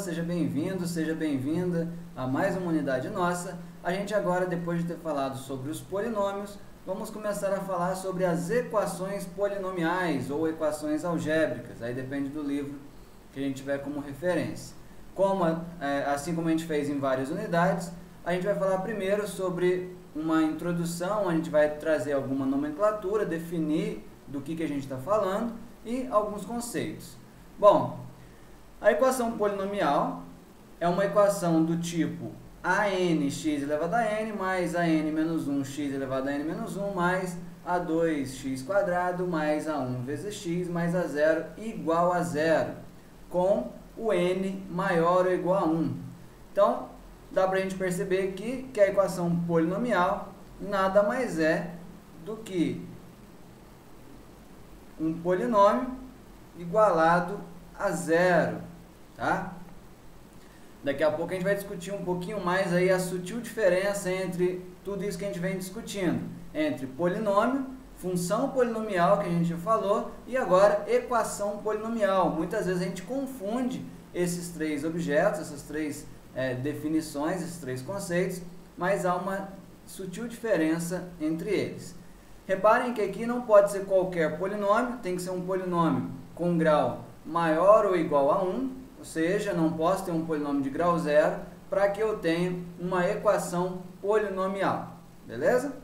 seja bem-vindo, seja bem-vinda a mais uma unidade nossa. A gente agora, depois de ter falado sobre os polinômios, vamos começar a falar sobre as equações polinomiais ou equações algébricas. Aí depende do livro que a gente tiver como referência. Assim como a gente fez em várias unidades, a gente vai falar primeiro sobre uma introdução, a gente vai trazer alguma nomenclatura, definir do que a gente está falando e alguns conceitos. Bom, a equação polinomial é uma equação do tipo ANx elevado a n mais AN menos 1x elevado a n menos 1 mais A2x² mais A1 vezes x mais A0 igual a 0, com o n maior ou igual a 1. Então, dá para a gente perceber aqui que a equação polinomial nada mais é do que um polinômio igualado a zero, tá? Daqui a pouco a gente vai discutir um pouquinho mais aí a sutil diferença entre tudo isso que a gente vem discutindo, entre polinômio, função polinomial que a gente já falou e agora equação polinomial. Muitas vezes a gente confunde esses três objetos, essas três definições, esses três conceitos, mas há uma sutil diferença entre eles. Reparem que aqui não pode ser qualquer polinômio, tem que ser um polinômio com grau maior ou igual a 1, ou seja, não posso ter um polinômio de grau zero para que eu tenha uma equação polinomial, beleza?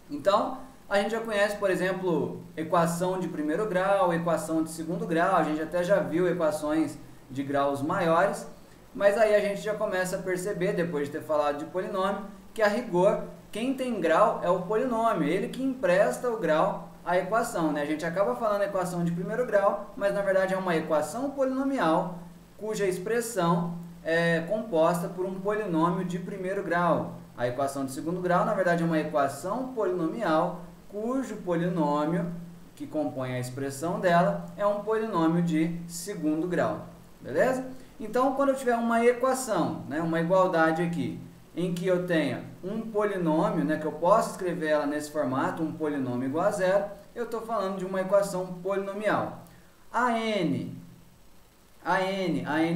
Então, a gente já conhece, por exemplo, equação de primeiro grau, equação de segundo grau, a gente até já viu equações de graus maiores, mas aí a gente já começa a perceber, depois de ter falado de polinômio, que a rigor, quem tem grau é o polinômio, ele que empresta o grau à equação, né? A gente acaba falando equação de primeiro grau, mas na verdade é uma equação polinomial cuja expressão é composta por um polinômio de primeiro grau. A equação de segundo grau, na verdade, é uma equação polinomial cujo polinômio que compõe a expressão dela é um polinômio de segundo grau, beleza? Então, quando eu tiver uma equação, né, uma igualdade aqui, em que eu tenha um polinômio, né, que eu posso escrever ela nesse formato, um polinômio igual a zero, eu estou falando de uma equação polinomial. AN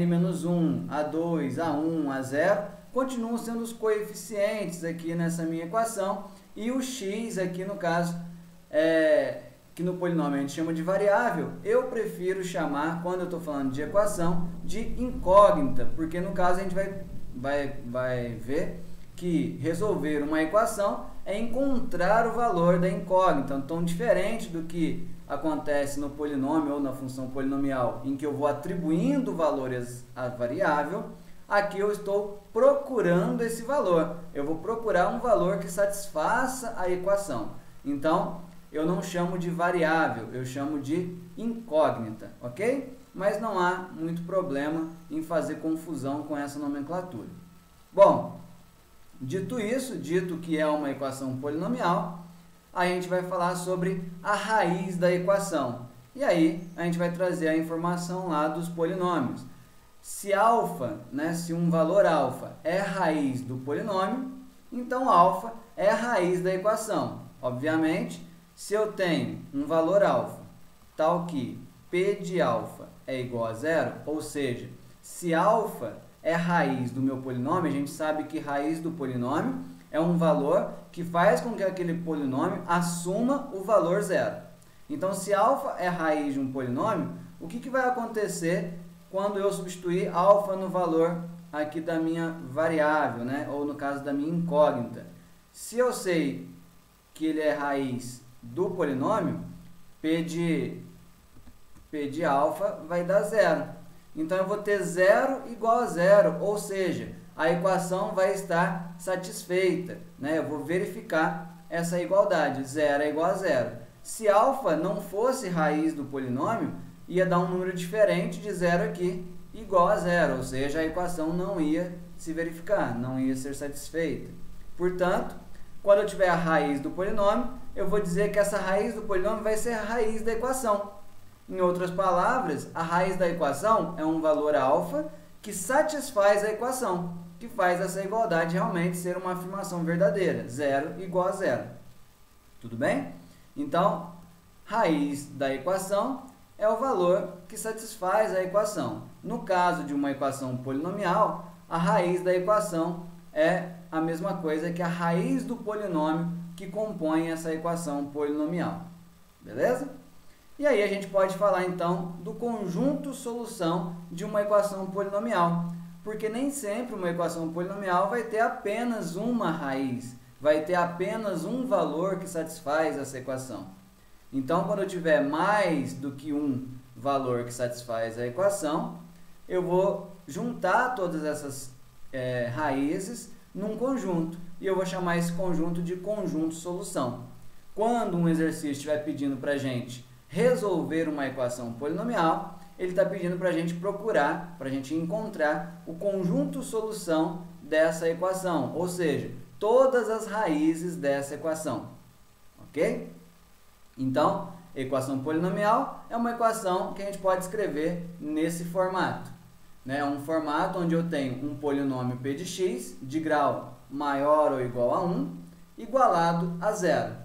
menos 1, A2, A1, A0, continuam sendo os coeficientes aqui nessa minha equação, e o x aqui no caso, que no polinômio a gente chama de variável, eu prefiro chamar, quando eu estou falando de equação, de incógnita, porque no caso a gente vai ver que resolver uma equação é encontrar o valor da incógnita. Então, diferente do que acontece no polinômio ou na função polinomial, em que eu vou atribuindo valores à variável, aqui eu estou procurando esse valor. Eu vou procurar um valor que satisfaça a equação. Então, eu não chamo de variável, eu chamo de incógnita, ok? Mas não há muito problema em fazer confusão com essa nomenclatura. Bom, dito isso, dito que é uma equação polinomial, a gente vai falar sobre a raiz da equação. E aí, a gente vai trazer a informação lá dos polinômios. Se alfa, né, se um valor alfa é raiz do polinômio, então alfa é a raiz da equação. Obviamente, se eu tenho um valor alfa tal que P de alfa é igual a zero, ou seja, se alfa é raiz do meu polinômio, a gente sabe que raiz do polinômio é um valor que faz com que aquele polinômio assuma o valor zero. Então, se alfa é raiz de um polinômio, o que vai acontecer quando eu substituir alfa no valor aqui da minha variável, né? Ou no caso da minha incógnita? Se eu sei que ele é raiz do polinômio, P de alfa vai dar zero. Então, eu vou ter zero igual a zero, ou seja, a equação vai estar satisfeita, né? Eu vou verificar essa igualdade, zero é igual a zero. Se alfa não fosse raiz do polinômio, ia dar um número diferente de zero aqui, igual a zero, ou seja, a equação não ia se verificar, não ia ser satisfeita. Portanto, quando eu tiver a raiz do polinômio, eu vou dizer que essa raiz do polinômio vai ser a raiz da equação. Em outras palavras, a raiz da equação é um valor alfa que satisfaz a equação, que faz essa igualdade realmente ser uma afirmação verdadeira, zero igual a zero. Tudo bem? Então, raiz da equação é o valor que satisfaz a equação. No caso de uma equação polinomial, a raiz da equação é a mesma coisa que a raiz do polinômio que compõe essa equação polinomial. Beleza? E aí a gente pode falar então do conjunto solução de uma equação polinomial, porque nem sempre uma equação polinomial vai ter apenas uma raiz, vai ter apenas um valor que satisfaz essa equação. Então, quando eu tiver mais do que um valor que satisfaz a equação, eu vou juntar todas essas raízes num conjunto, e eu vou chamar esse conjunto de conjunto solução. Quando um exercício estiver pedindo para a gente resolver uma equação polinomial, ele está pedindo para a gente procurar, para a gente encontrar o conjunto solução dessa equação, ou seja, todas as raízes dessa equação, ok? Então, equação polinomial é uma equação que a gente pode escrever nesse formato, né? Um formato onde eu tenho um polinômio p de x de grau maior ou igual a 1, igualado a zero.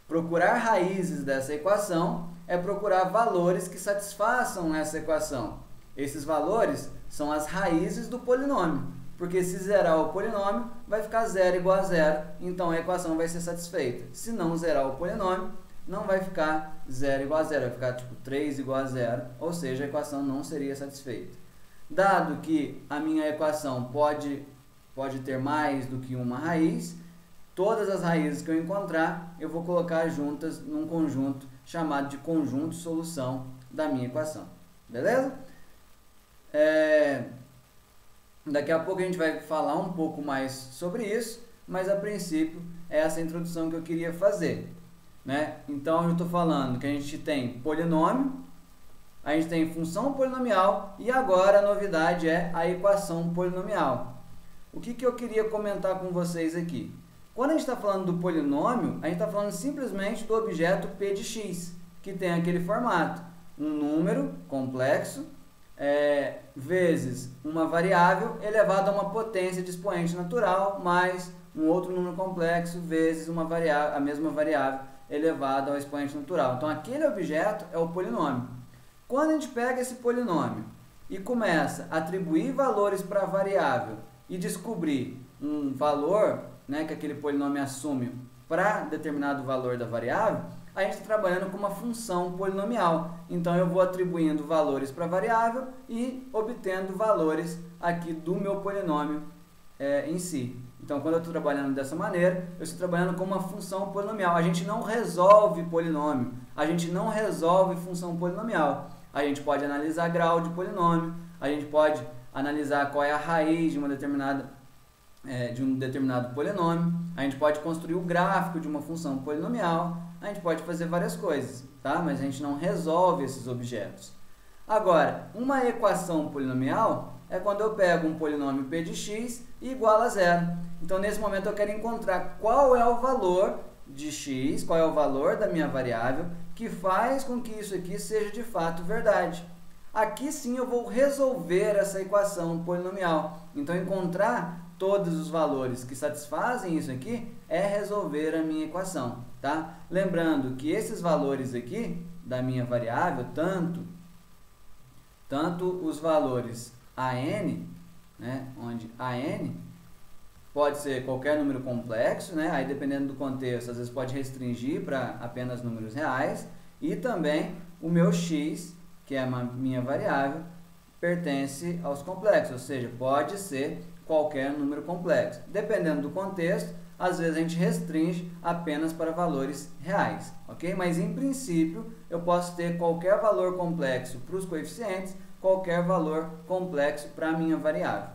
Procurar raízes dessa equação é procurar valores que satisfaçam essa equação. Esses valores são as raízes do polinômio, porque se zerar o polinômio, vai ficar zero igual a zero, então a equação vai ser satisfeita. Se não zerar o polinômio, não vai ficar zero igual a zero, vai ficar tipo 3 igual a zero, ou seja, a equação não seria satisfeita. Dado que a minha equação pode ter mais do que uma raiz, todas as raízes que eu encontrar, eu vou colocar juntas num conjunto chamado de conjunto solução da minha equação. Beleza? Daqui a pouco a gente vai falar um pouco mais sobre isso, mas a princípio é essa introdução que eu queria fazer, né? Então eu estou falando que a gente tem polinômio, a gente tem função polinomial e agora a novidade é a equação polinomial. O que eu queria comentar com vocês aqui? Quando a gente está falando do polinômio, a gente está falando simplesmente do objeto p de x, que tem aquele formato, um número complexo, vezes uma variável elevado a uma potência de expoente natural, mais um outro número complexo, vezes uma variável, a mesma variável elevada ao expoente natural. Então, aquele objeto é o polinômio. Quando a gente pega esse polinômio e começa a atribuir valores para a variável e descobrir um valor, né, que aquele polinômio assume para determinado valor da variável, a gente está trabalhando com uma função polinomial. Então, eu vou atribuindo valores para a variável e obtendo valores aqui do meu polinômio em si. Então, quando eu estou trabalhando dessa maneira, eu estou trabalhando com uma função polinomial. A gente não resolve polinômio, a gente não resolve função polinomial. A gente pode analisar grau de polinômio, a gente pode analisar qual é a raiz de um determinado polinômio, a gente pode construir o gráfico de uma função polinomial, a gente pode fazer várias coisas, tá? Mas a gente não resolve esses objetos. Agora, uma equação polinomial é quando eu pego um polinômio p de x e igual a zero. Então, nesse momento, eu quero encontrar qual é o valor de x, qual é o valor da minha variável, que faz com que isso aqui seja de fato verdade. Aqui sim eu vou resolver essa equação polinomial. Então, encontrar todos os valores que satisfazem isso aqui é resolver a minha equação, tá? Lembrando que esses valores aqui da minha variável, tanto os valores AN, né, onde AN pode ser qualquer número complexo, né, aí dependendo do contexto, às vezes pode restringir para apenas números reais, e também o meu x, que é a minha variável, pertence aos complexos, ou seja, pode ser qualquer número complexo. Dependendo do contexto, às vezes a gente restringe apenas para valores reais, ok? Mas em princípio, eu posso ter qualquer valor complexo para os coeficientes, qualquer valor complexo para a minha variável,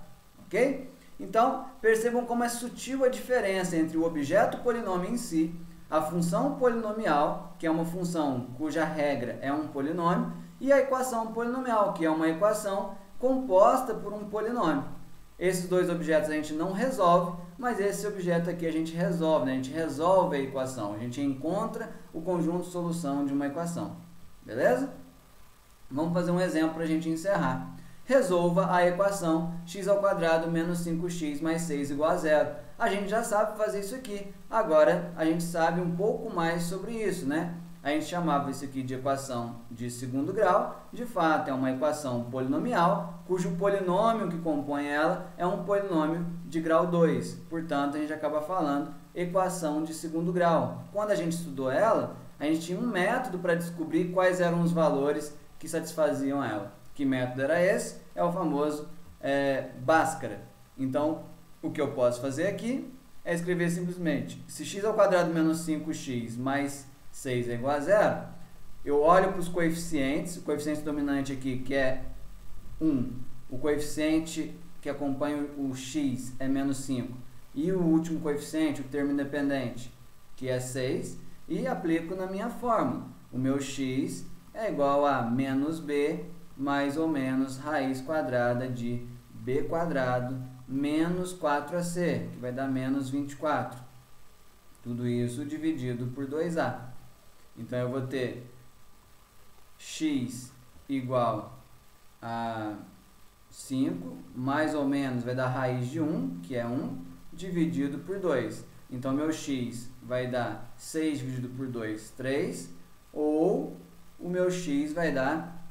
ok? Então, percebam como é sutil a diferença entre o objeto polinômio em si, a função polinomial, que é uma função cuja regra é um polinômio, e a equação polinomial, que é uma equação composta por um polinômio. Esses dois objetos a gente não resolve, mas esse objeto aqui a gente resolve, né? A gente resolve a equação, a gente encontra o conjunto solução de uma equação. Beleza? Vamos fazer um exemplo para a gente encerrar. Resolva a equação x² menos 5x mais 6 igual a zero. A gente já sabe fazer isso aqui. Agora, a gente sabe um pouco mais sobre isso, né? a gente chamava isso aqui de equação de segundo grau. De fato, é uma equação polinomial, cujo polinômio que compõe ela é um polinômio de grau 2. Portanto, a gente acaba falando equação de segundo grau. Quando a gente estudou ela, a gente tinha um método para descobrir quais eram os valores que satisfaziam ela. Que método era esse? É o famoso Bhaskara. Então, o que eu posso fazer aqui é escrever simplesmente, se x ao quadrado menos 5x mais 6 é igual a 0, eu olho para os coeficientes, o coeficiente dominante aqui, que é 1, o coeficiente que acompanha o x é menos 5, e o último coeficiente, o termo independente, que é 6, e aplico na minha fórmula. O meu x é igual a menos b mais ou menos raiz quadrada de b quadrado menos 4ac, que vai dar menos 24. Tudo isso dividido por 2a. Então, eu vou ter x igual a 5, mais ou menos vai dar raiz de 1, que é 1, dividido por 2. Então, meu x vai dar 6 dividido por 2, 3, ou o meu x vai dar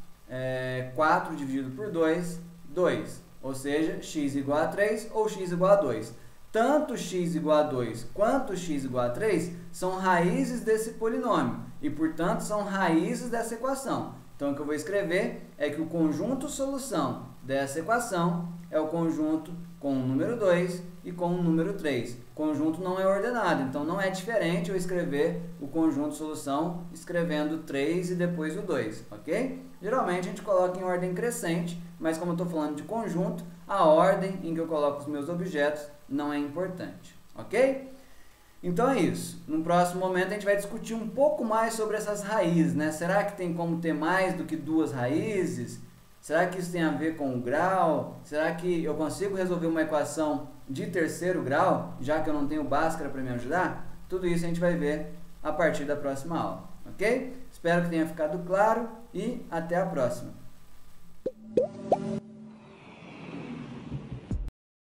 4 dividido por 2, 2. Ou seja, x igual a 3 ou x igual a 2. Tanto x igual a 2 quanto x igual a 3 são raízes desse polinômio e, portanto, são raízes dessa equação. Então, o que eu vou escrever é que o conjunto solução dessa equação é o conjunto com o número 2 e com o número 3. O conjunto não é ordenado, então não é diferente eu escrever o conjunto solução escrevendo 3 e depois o 2, ok? Geralmente a gente coloca em ordem crescente, mas como eu estou falando de conjunto, a ordem em que eu coloco os meus objetos não é importante, ok? Então é isso. No próximo momento a gente vai discutir um pouco mais sobre essas raízes, né? Será que tem como ter mais do que duas raízes? Será que isso tem a ver com o grau? Será que eu consigo resolver uma equação de terceiro grau, já que eu não tenho Bhaskara para me ajudar? Tudo isso a gente vai ver a partir da próxima aula, ok? Espero que tenha ficado claro e até a próxima.